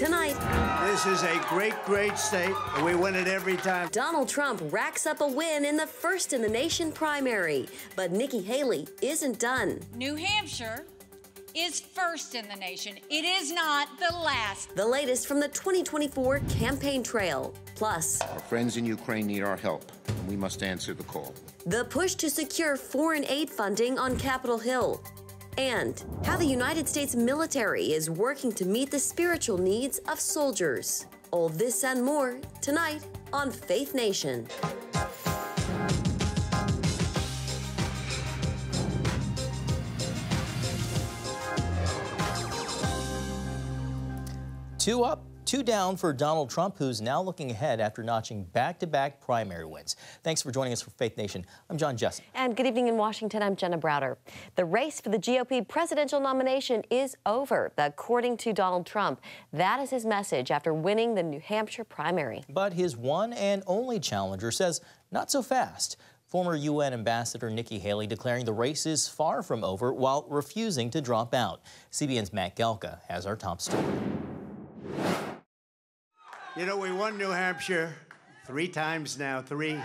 Tonight, this is a great, great state, and we win it every time. Donald Trump racks up a win in the first-in-the-nation primary, but Nikki Haley isn't done. New Hampshire is first in the nation. It is not the last. The latest from the 2024 campaign trail. Plus, our friends in Ukraine need our help, and we must answer the call. The push to secure foreign aid funding on Capitol Hill. And how the United States military is working to meet the spiritual needs of soldiers. All this and more tonight on Faith Nation. Two up, two down for Donald Trump, who's now looking ahead after notching back-to-back primary wins. Thanks for joining us for Faith Nation. I'm John Jessup. And good evening in Washington. I'm Jenna Browder. The race for the GOP presidential nomination is over, according to Donald Trump. That is his message after winning the New Hampshire primary. But his one and only challenger says not so fast. Former UN Ambassador Nikki Haley declaring the race is far from over while refusing to drop out. CBN's Matt Gelka has our top story. You know, we won New Hampshire 3 times now, three.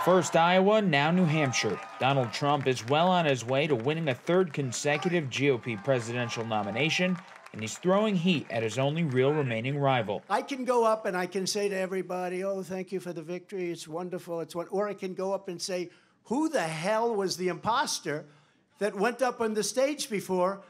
First Iowa, now New Hampshire. Donald Trump is well on his way to winning a third consecutive GOP presidential nomination, and he's throwing heat at his only real remaining rival. I can go up and I can say to everybody, oh, thank you for the victory, it's wonderful, or I can go up and say, who the hell was the imposter that went up on the stage before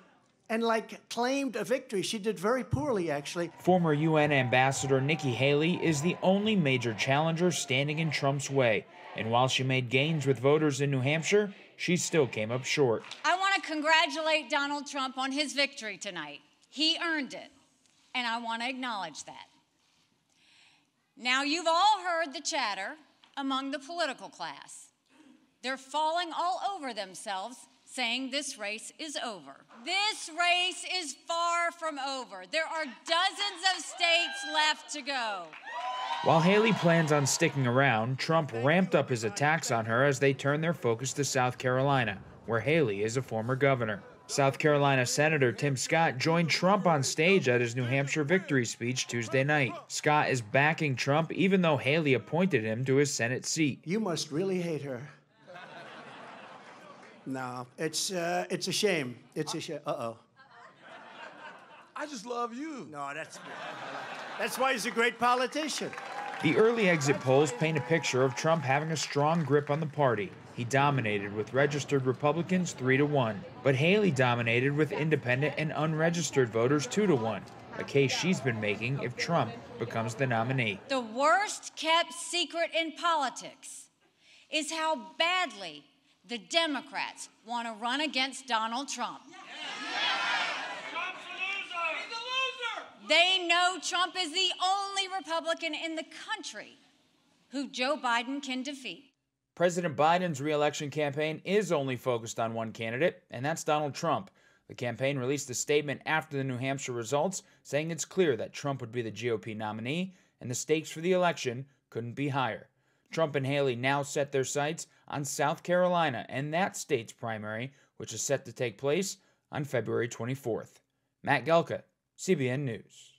and claimed a victory? She did very poorly, actually. Former UN Ambassador Nikki Haley is the only major challenger standing in Trump's way. And while she made gains with voters in New Hampshire, she still came up short. I want to congratulate Donald Trump on his victory tonight. He earned it, and I want to acknowledge that. Now, you've all heard the chatter among the political class. They're falling all over themselves, saying this race is over. This race is far from over. There are dozens of states left to go. While Haley plans on sticking around, Trump ramped up his attacks on her as they turned their focus to South Carolina, where Haley is a former governor. South Carolina Senator Tim Scott joined Trump on stage at his New Hampshire victory speech Tuesday night. Scott is backing Trump even though Haley appointed him to his Senate seat. You must really hate her. No, it's a shame. It's a shame. Uh-oh. I just love you. No, that's why he's a great politician. The early exit polls paint a picture of Trump having a strong grip on the party. He dominated with registered Republicans 3-1, but Haley dominated with independent and unregistered voters 2-1, a case she's been making if Trump becomes the nominee. The worst kept secret in politics is how badly the Democrats want to run against Donald Trump. Trump's a loser! He's a loser! They know Trump is the only Republican in the country who Joe Biden can defeat. President Biden's re-election campaign is only focused on one candidate, and that's Donald Trump. The campaign released a statement after the New Hampshire results saying it's clear that Trump would be the GOP nominee, and the stakes for the election couldn't be higher. Trump and Haley now set their sights on South Carolina and that state's primary, which is set to take place on February 24th. Matt Gelka, CBN News.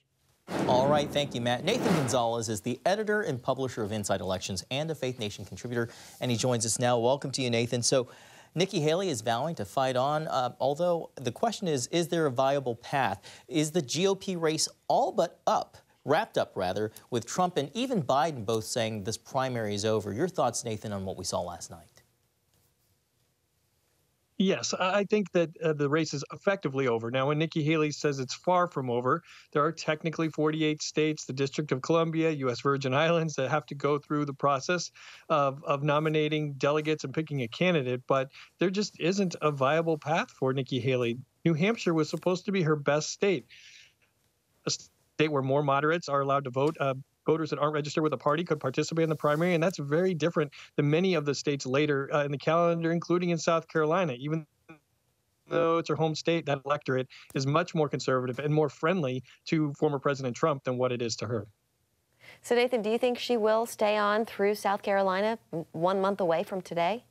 All right, thank you, Matt. Nathan Gonzalez is the editor and publisher of Inside Elections and a Faith Nation contributor, and he joins us now. Welcome to you, Nathan. So, Nikki Haley is vowing to fight on, although the question is there a viable path? Is the GOP race all but wrapped up, with Trump and even Biden both saying this primary is over? Your thoughts, Nathan, on what we saw last night? Yes, I think that the race is effectively over. Now, when Nikki Haley says it's far from over, there are technically 48 states, the District of Columbia, U.S. Virgin Islands, that have to go through the process of nominating delegates and picking a candidate. But there just isn't a viable path for Nikki Haley. New Hampshire was supposed to be her best state, a state where more moderates are allowed to vote. Voters that aren't registered with a party could participate in the primary, and that's very different than many of the states later in the calendar, including in South Carolina. Even though it's her home state, that electorate is much more conservative and more friendly to former President Trump than what it is to her. So, Nathan, do you think she will stay on through South Carolina 1 month away from today?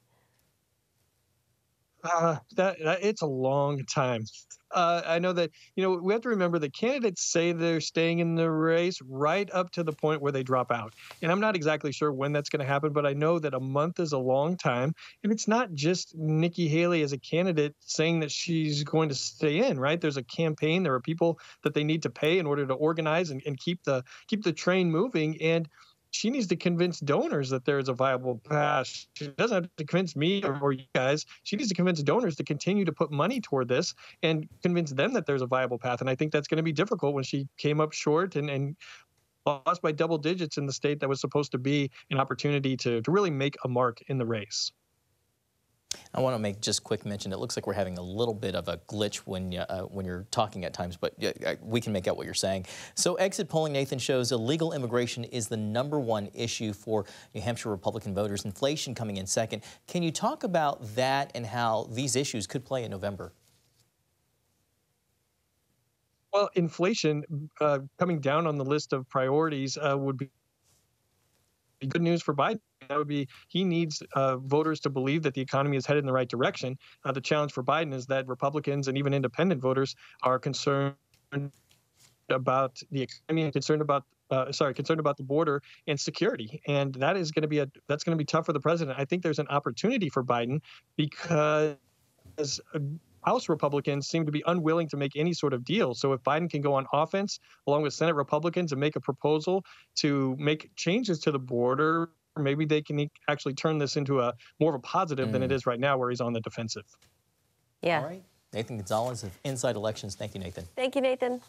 It's a long time. I know that, we have to remember that candidates say they're staying in the race right up to the point where they drop out. And I'm not exactly sure when that's going to happen, but I know that a month is a long time. And it's not just Nikki Haley as a candidate saying that she's going to stay in, right? There's a campaign. There are people that they need to pay in order to organize and keep the train moving. And she needs to convince donors that there is a viable path. She doesn't have to convince me or you guys. She needs to convince donors to continue to put money toward this and convince them that there's a viable path. And I think that's going to be difficult when she came up short and lost by double digits in the state that was supposed to be an opportunity to really make a mark in the race. I want to make just quick mention. It looks like we're having a little bit of a glitch when you're talking at times, but we can make out what you're saying. So exit polling, Nathan, shows illegal immigration is the #1 issue for New Hampshire Republican voters, inflation coming in second. Can you talk about that and how these issues could play in November? Well, inflation coming down on the list of priorities would be good news for Biden. That would be, he needs voters to believe that the economy is headed in the right direction. The challenge for Biden is that Republicans and even independent voters are concerned about the economy and concerned about the border and security. And that is going to be that's going to be tough for the president. I think there's an opportunity for Biden because House Republicans seem to be unwilling to make any sort of deal. So if Biden can go on offense along with Senate Republicans and make a proposal to make changes to the border, maybe they can actually turn this into more of a positive than it is right now, where he's on the defensive. Yeah. All right. Nathan Gonzalez of Inside Elections. Thank you, Nathan. Thank you, Nathan.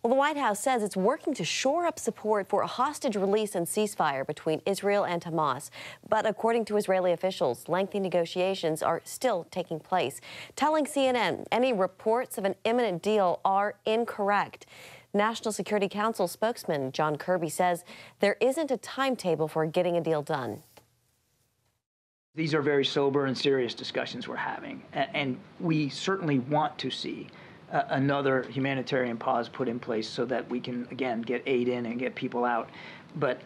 Well, the White House says it's working to shore up support for a hostage release and ceasefire between Israel and Hamas. But according to Israeli officials, lengthy negotiations are still taking place, telling CNN any reports of an imminent deal are incorrect. National Security Council spokesman John Kirby says there isn't a timetable for getting a deal done. These are very sober and serious discussions we're having, and we certainly want to see another humanitarian pause put in place so that we can, again, get aid in and get people out. But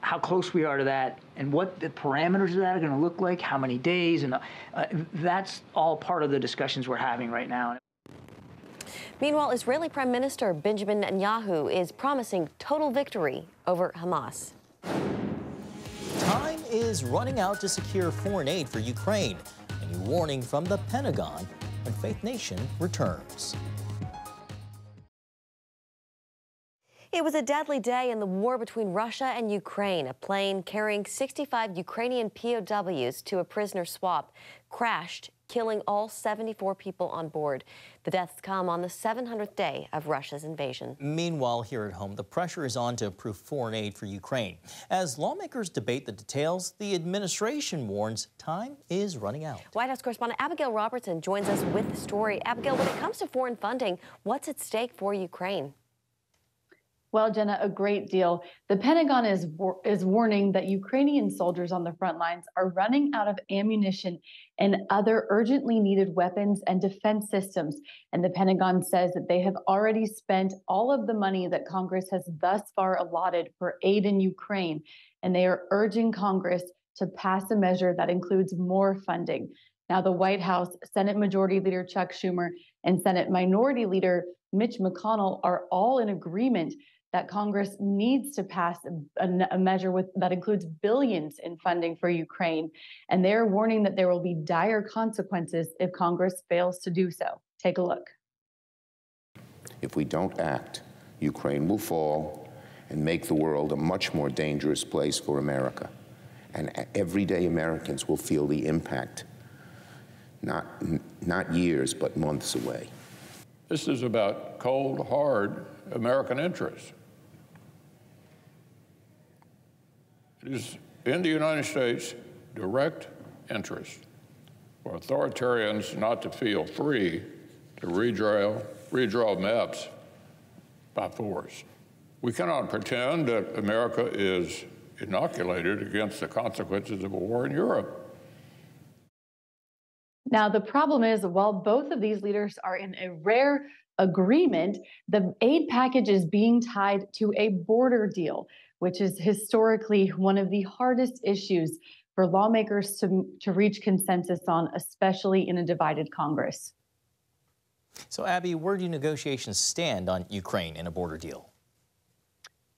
how close we are to that and what the parameters of that are going to look like, how many days, and that's all part of the discussions we're having right now. Meanwhile, Israeli Prime Minister Benjamin Netanyahu is promising total victory over Hamas. Time is running out to secure foreign aid for Ukraine. A new warning from the Pentagon when Faith Nation returns. It was a deadly day in the war between Russia and Ukraine. A plane carrying 65 Ukrainian POWs to a prisoner swap crashed, killing all 74 people on board. The deaths come on the 700th day of Russia's invasion. Meanwhile, here at home, the pressure is on to approve foreign aid for Ukraine. As lawmakers debate the details, the administration warns time is running out. White House correspondent Abigail Robertson joins us with the story. Abigail, when it comes to foreign funding, what's at stake for Ukraine? Well, Jenna, a great deal. The Pentagon is warning that Ukrainian soldiers on the front lines are running out of ammunition and other urgently needed weapons and defense systems. And the Pentagon says that they have already spent all of the money that Congress has thus far allotted for aid in Ukraine. And they are urging Congress to pass a measure that includes more funding. Now, the White House, Senate Majority Leader Chuck Schumer, and Senate Minority Leader Mitch McConnell are all in agreement that Congress needs to pass a measure that includes billions in funding for Ukraine. And they're warning that there will be dire consequences if Congress fails to do so. Take a look. If we don't act, Ukraine will fall and make the world a much more dangerous place for America. And everyday Americans will feel the impact, not years, but months away. This is about cold, hard American interests. It is in the United States' direct interest for authoritarians not to feel free to redraw maps by force. We cannot pretend that America is inoculated against the consequences of a war in Europe. Now, the problem is, while both of these leaders are in a rare agreement, the aid package is being tied to a border deal, which is historically one of the hardest issues for lawmakers to reach consensus on, especially in a divided Congress. So, Abby, where do negotiations stand on Ukraine and a border deal?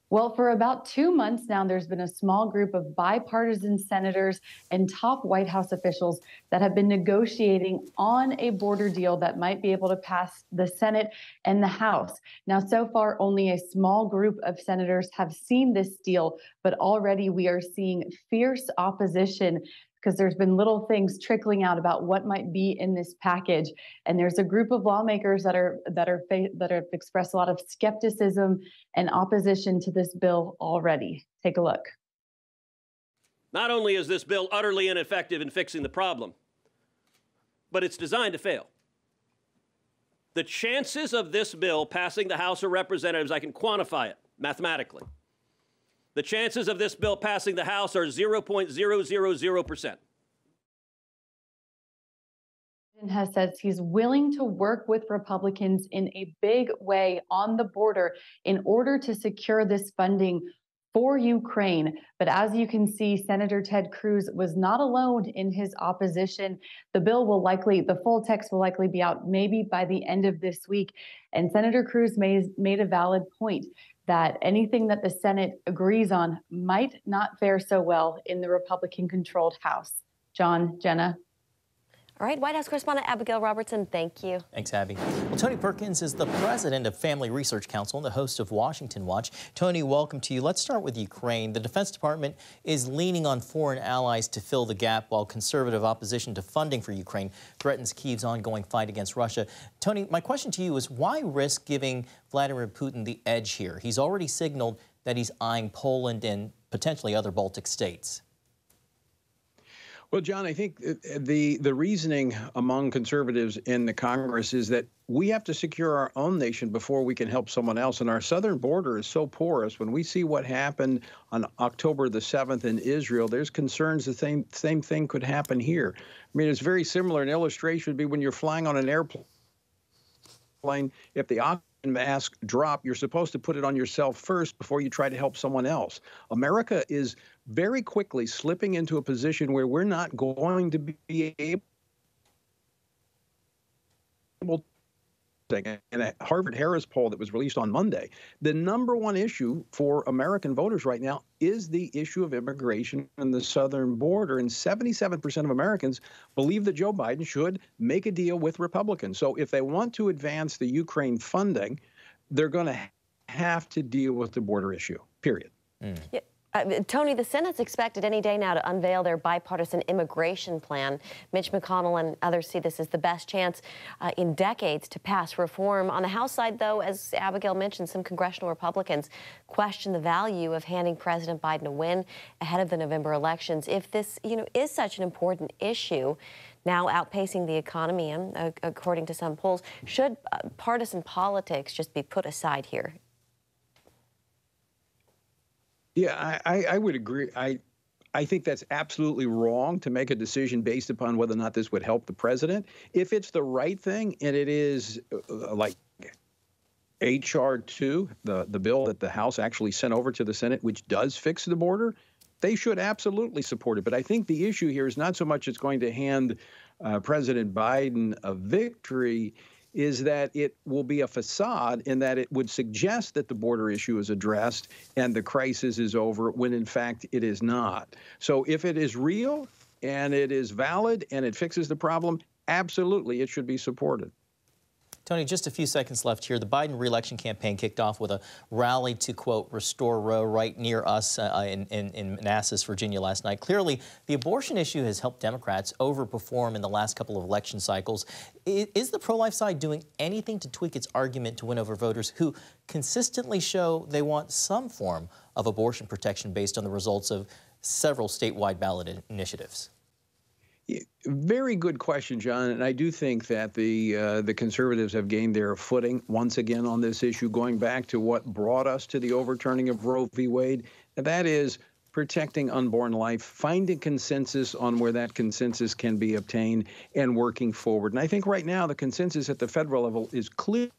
Well, for about 2 months now, there's been a small group of bipartisan senators and top White House officials that have been negotiating on a border deal that might be able to pass the Senate and the House. Now, so far, only a small group of senators have seen this deal, but already we are seeing fierce opposition because there's been little things trickling out about what might be in this package. And there's a group of lawmakers that have expressed a lot of skepticism and opposition to this bill already. Take a look. Not only is this bill utterly ineffective in fixing the problem, but it's designed to fail. The chances of this bill passing the House of Representatives, I can quantify it mathematically. The chances of this bill passing the House are 0.000%. Has said he's willing to work with Republicans in a big way on the border in order to secure this funding for Ukraine. But as you can see, Senator Ted Cruz was not alone in his opposition. The full text will likely be out maybe by the end of this week. And Senator Cruz made a valid point that anything that the Senate agrees on might not fare so well in the Republican-controlled House. John, Jenna. All right, White House correspondent Abigail Robertson, thank you. Thanks, Abby. Well, Tony Perkins is the president of Family Research Council and the host of Washington Watch. Tony, welcome to you. Let's start with Ukraine. The Defense Department is leaning on foreign allies to fill the gap while conservative opposition to funding for Ukraine threatens Kyiv's ongoing fight against Russia. Tony, my question to you is why risk giving Vladimir Putin the edge here? He's already signaled that he's eyeing Poland and potentially other Baltic states. Well, John, I think the reasoning among conservatives in the Congress is that we have to secure our own nation before we can help someone else. And our southern border is so porous. When we see what happened on October the 7th in Israel, there's concerns the same thing could happen here. I mean, it's very similar. An illustration would be when you're flying on an airplane, if the oxygen mask drop, you're supposed to put it on yourself first before you try to help someone else. America is very quickly slipping into a position where we're not going to be able to. In a Harvard-Harris poll that was released on Monday, the #1 issue for American voters right now is the issue of immigration and the southern border. And 77% of Americans believe that Joe Biden should make a deal with Republicans. So if they want to advance the Ukraine funding, they're going to have to deal with the border issue, period. Yeah. Tony, the Senate's expected any day now to unveil their bipartisan immigration plan. Mitch McConnell and others see this as the best chance in decades to pass reform. On the House side, though, as Abigail mentioned, some congressional Republicans question the value of handing President Biden a win ahead of the November elections. If this, is such an important issue, now outpacing the economy, and according to some polls, should partisan politics just be put aside here? Yeah, I would agree. I think that's absolutely wrong to make a decision based upon whether or not this would help the president. If it's the right thing, and it is like H.R. 2, the bill that the House actually sent over to the Senate, which does fix the border, they should absolutely support it. But I think the issue here is not so much it's going to hand President Biden a victory, is that it will be a facade in that it would suggest that the border issue is addressed and the crisis is over when in fact it is not. So if it is real and it is valid and it fixes the problem, absolutely it should be supported. Tony, just a few seconds left here. The Biden re-election campaign kicked off with a rally to, quote, restore Roe right near us in Manassas, Virginia last night. Clearly, the abortion issue has helped Democrats overperform in the last couple of election cycles. Is the pro-life side doing anything to tweak its argument to win over voters who consistently show they want some form of abortion protection based on the results of several statewide ballot initiatives? Very good question, John. And I do think that the conservatives have gained their footing once again on this issue, going back to what brought us to the overturning of Roe v. Wade. And that is protecting unborn life, finding consensus on where that consensus can be obtained, and working forward. And I think right now the consensus at the federal level is clear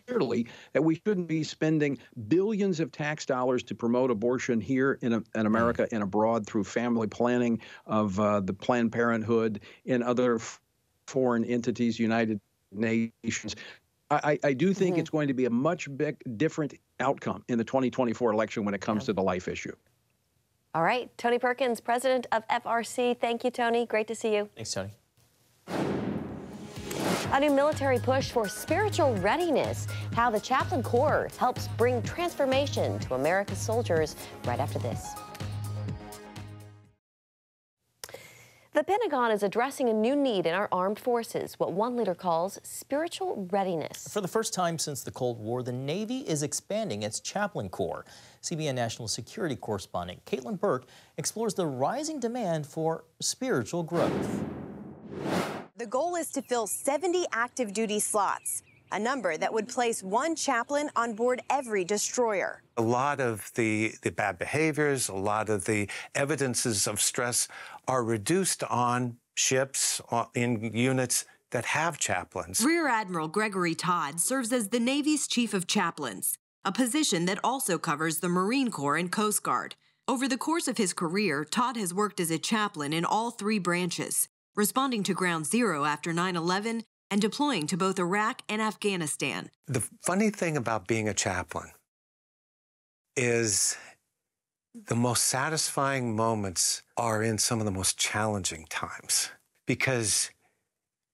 clearly that we shouldn't be spending billions of tax dollars to promote abortion here in America and abroad through family planning of the Planned Parenthood and other foreign entities, United Nations. I do think it's going to be a much different outcome in the 2024 election when it comes to the life issue. All right. Tony Perkins, president of FRC. Thank you, Tony. Great to see you. Thanks, Tony. A new military push for spiritual readiness, how the Chaplain Corps helps bring transformation to America's soldiers, right after this. The Pentagon is addressing a new need in our armed forces, what one leader calls spiritual readiness. For the first time since the Cold War, the Navy is expanding its Chaplain Corps. CBN National Security correspondent Caitlin Burke explores the rising demand for spiritual growth. The goal is to fill 70 active duty slots, a number that would place one chaplain on board every destroyer. A lot of the bad behaviors, a lot of the evidences of stress are reduced on ships, in units that have chaplains. Rear Admiral Gregory Todd serves as the Navy's Chief of Chaplains, a position that also covers the Marine Corps and Coast Guard. Over the course of his career, Todd has worked as a chaplain in all three branches, responding to Ground Zero after 9/11 and deploying to both Iraq and Afghanistan. The funny thing about being a chaplain is the most satisfying moments are in some of the most challenging times, because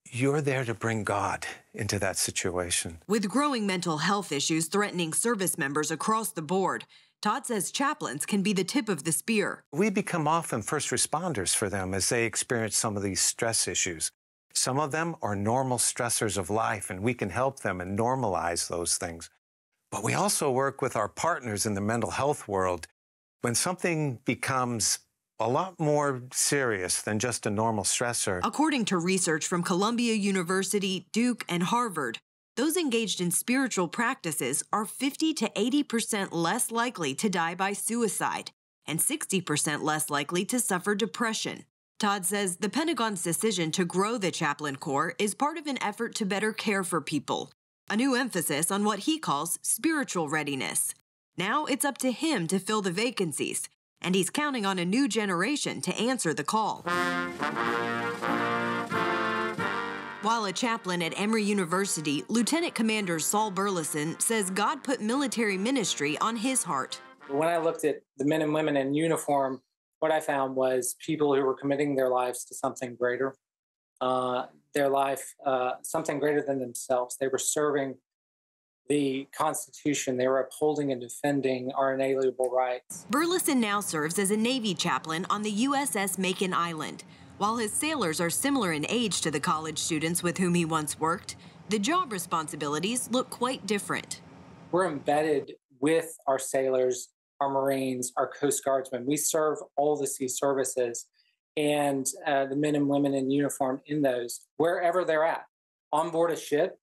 you're there to bring God into that situation. With growing mental health issues threatening service members across the board, Todd says chaplains can be the tip of the spear. We become often first responders for them as they experience some of these stress issues. Some of them are normal stressors of life, and we can help them and normalize those things. But we also work with our partners in the mental health world when something becomes a lot more serious than just a normal stressor. According to research from Columbia University, Duke, and Harvard, those engaged in spiritual practices are 50 to 80% less likely to die by suicide and 60% less likely to suffer depression. Todd says the Pentagon's decision to grow the Chaplain Corps is part of an effort to better care for people, a new emphasis on what he calls spiritual readiness. Now it's up to him to fill the vacancies, and he's counting on a new generation to answer the call. While a chaplain at Emory University, Lieutenant Commander Saul Burleson says God put military ministry on his heart. When I looked at the men and women in uniform, what I found was people who were committing their lives to something greater, something greater than themselves. They were serving the Constitution. They were upholding and defending our inalienable rights. Burleson now serves as a Navy chaplain on the USS Macon Island. While his sailors are similar in age to the college students with whom he once worked, the job responsibilities look quite different. We're embedded with our sailors, our Marines, our Coast Guardsmen. We serve all the sea services and the men and women in uniform in those, wherever they're at, on board a ship,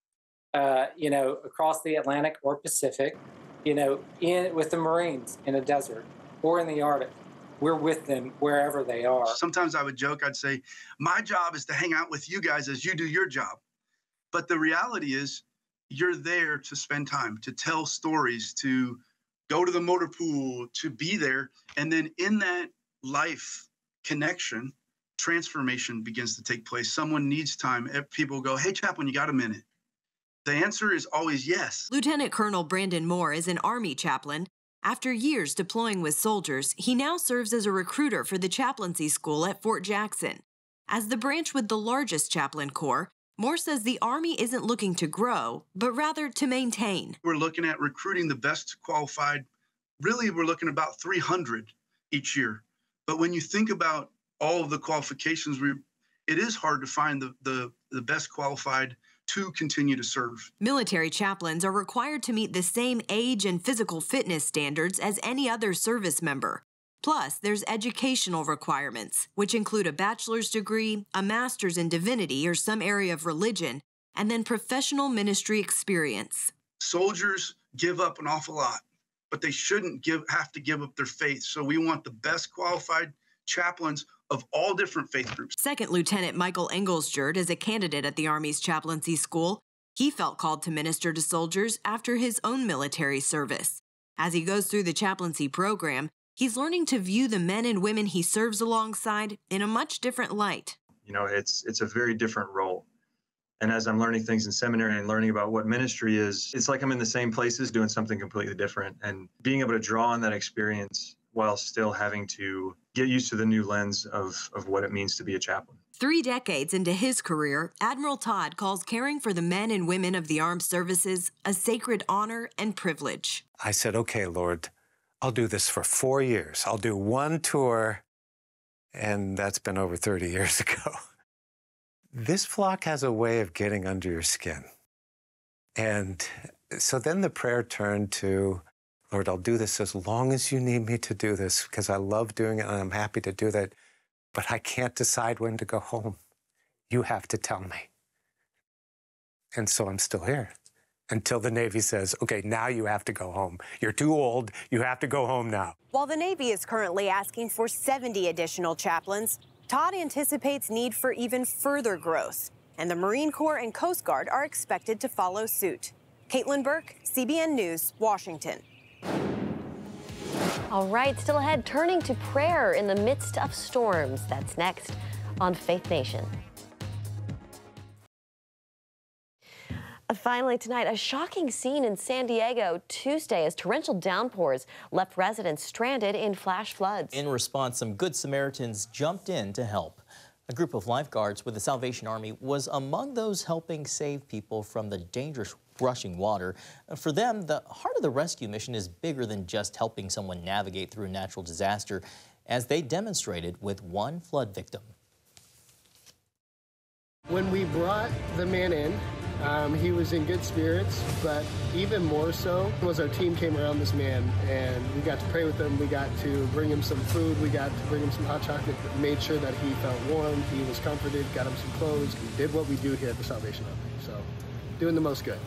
across the Atlantic or Pacific, with the Marines in a desert or in the Arctic. We're with them wherever they are. Sometimes I would joke, I'd say, my job is to hang out with you guys as you do your job. But the reality is you're there to spend time, to tell stories, to go to the motor pool, to be there. And then in that life connection, transformation begins to take place. Someone needs time. People go, hey, chaplain, you got a minute? The answer is always yes. Lieutenant Colonel Brandon Moore is an Army chaplain. After years deploying with soldiers, he now serves as a recruiter for the chaplaincy school at Fort Jackson. As the branch with the largest chaplain corps, Moore says the Army isn't looking to grow, but rather to maintain. We're looking at recruiting the best qualified. Really, we're looking at about 300 each year. But when you think about all of the qualifications, it is hard to find the best qualified to continue to serve. Military chaplains are required to meet the same age and physical fitness standards as any other service member. Plus, there's educational requirements, which include a bachelor's degree, a master's in divinity or some area of religion, and then professional ministry experience. Soldiers give up an awful lot, but they shouldn't have to give up their faith. So we want the best qualified chaplains of all different faith groups. Second Lieutenant Michael Engelsjerd is a candidate at the Army's chaplaincy school. He felt called to minister to soldiers after his own military service. As he goes through the chaplaincy program, he's learning to view the men and women he serves alongside in a much different light. You know, it's a very different role. And as I'm learning things in seminary and learning about what ministry is, it's like I'm in the same places doing something completely different. And being able to draw on that experience while still having to get used to the new lens of what it means to be a chaplain. 3 decades into his career, Admiral Todd calls caring for the men and women of the armed services a sacred honor and privilege. I said, okay, Lord, I'll do this for 4 years. I'll do one tour, and that's been over 30 years ago. This flock has a way of getting under your skin. And so then the prayer turned to, Lord, I'll do this as long as you need me to do this, because I love doing it and I'm happy to do that. But I can't decide when to go home. You have to tell me. And so I'm still here until the Navy says, okay, now you have to go home. You're too old. You have to go home now. While the Navy is currently asking for 70 additional chaplains, Todd anticipates need for even further growth, and the Marine Corps and Coast Guard are expected to follow suit. Caitlin Burke, CBN News, Washington. All right, still ahead, turning to prayer in the midst of storms. That's next on Faith Nation. Finally tonight, a shocking scene in San Diego Tuesday as torrential downpours left residents stranded in flash floods. In response, some Good Samaritans jumped in to help. A group of lifeguards with the Salvation Army was among those helping save people from the dangerous rushing water. For them, the heart of the rescue mission is bigger than just helping someone navigate through a natural disaster, as they demonstrated with one flood victim. When we brought the man in, he was in good spirits, but even more so was our team came around this man, and we got to pray with him. We got to bring him some food. We got to bring him some hot chocolate, made sure that he felt warm, he was comforted, got him some clothes. We did what we do here at the Salvation Army, so doing the most good.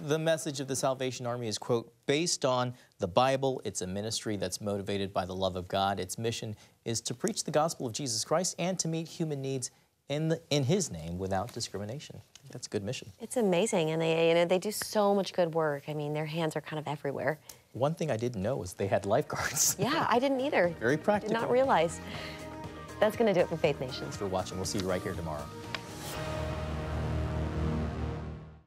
The message of the Salvation Army is, quote, based on the Bible. It's a ministry that's motivated by the love of God. Its mission is to preach the gospel of Jesus Christ and to meet human needs in His name without discrimination. That's a good mission. It's amazing, and they do so much good work. I mean, their hands are kind of everywhere. One thing I didn't know was they had lifeguards. Yeah, I didn't either. Very practical. Did not realize. That's going to do it for Faith Nation. Thanks for watching. We'll see you right here tomorrow.